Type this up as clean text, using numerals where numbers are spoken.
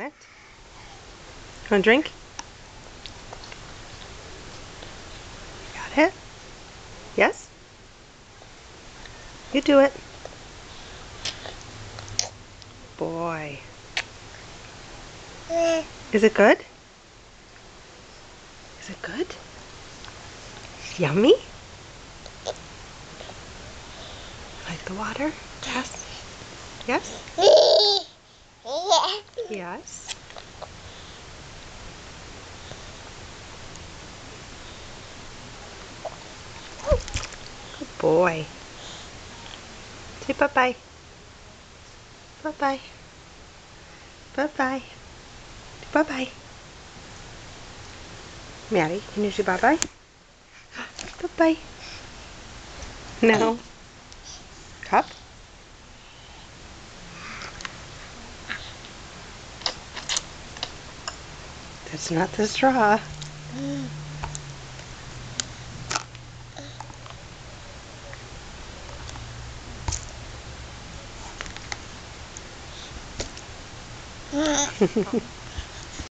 it. Want a drink? Got it? Yes? You do it. Boy. Is it good? Is it good? Yummy? Like the water? Yes? Yes? Yes. Good boy. Say bye-bye. Bye-bye. Bye-bye. Bye-bye. Maddie, can you say bye-bye? Bye-bye. No. Cup? That's not the straw.